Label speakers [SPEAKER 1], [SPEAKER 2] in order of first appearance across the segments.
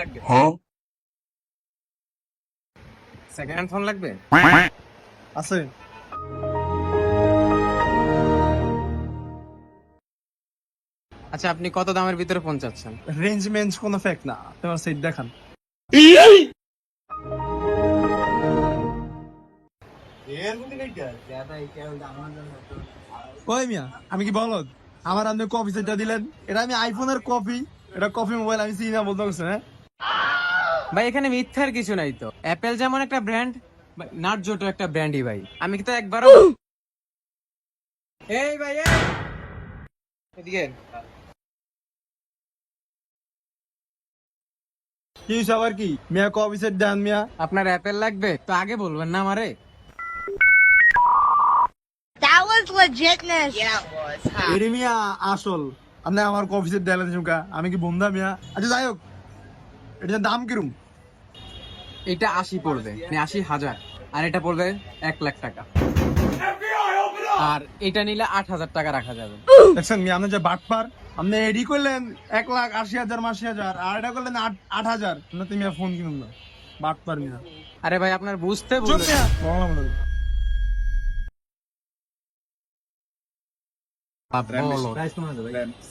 [SPEAKER 1] লাগবে? Second hand phone লাগবে?
[SPEAKER 2] আছে।
[SPEAKER 1] আচ্ছা, আপনি কত দামের ভিতরে ফোন চাচ্ছেন?
[SPEAKER 2] রেঞ্জ মেঞ্জ কোনো ফেক না, তোমার সেট দেখান। ওই মিয়া, আমি কি বলদ? আমার আপনি কপি সেটটা দিলেন, এটা আমি আইফোনের কপি, এটা কপি মোবাইল আমি চিনি না বলতে পারছেন? হ্যাঁ
[SPEAKER 1] ভাই এখানে মিথ্যার কিছু নাই তো। অ্যাপেল যেমন একটা ব্র্যান্ড, নাটজোটো একটা ব্র্যান্ডই ভাই। আমি তো একবারও এই ভাই এদিকে।
[SPEAKER 2] কি হইছে আবার কি মিয়া? কপি সেট দেন মিয়া।
[SPEAKER 1] আপনার অ্যাপেল লাগবে তো আগে বলবেন না আমারে?
[SPEAKER 3] That was legitness. Yeah.
[SPEAKER 2] এরে মিয়া আসল, আপনি আমার কপি সেট দিলেন চুকা, আমি কি বন্ধা মিয়া? আচ্ছা যাই হোক, এটার দাম কিরম?
[SPEAKER 1] এটা 80 পড়বে, মানে 80,000। আর এটা পড়বে 1 লাখ টাকা। আর এটা নিলে 8,000 টাকা রাখা যাবে।
[SPEAKER 2] দেখছেন মিয়া, আপনি যে বাটপার, আপনি এডি করলেন 1,80,000 80,000, আর এটা করলেন 8,000। না তুমি ফোন কিনুন না, বাটপার মিয়া।
[SPEAKER 1] আরে ভাই আপনার বুঝতে
[SPEAKER 2] চুপ
[SPEAKER 1] ভুল
[SPEAKER 2] মিয়া, বললাম না।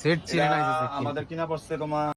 [SPEAKER 1] সেট ছিল না
[SPEAKER 2] আমাদের কিনা পড়ছে তোমার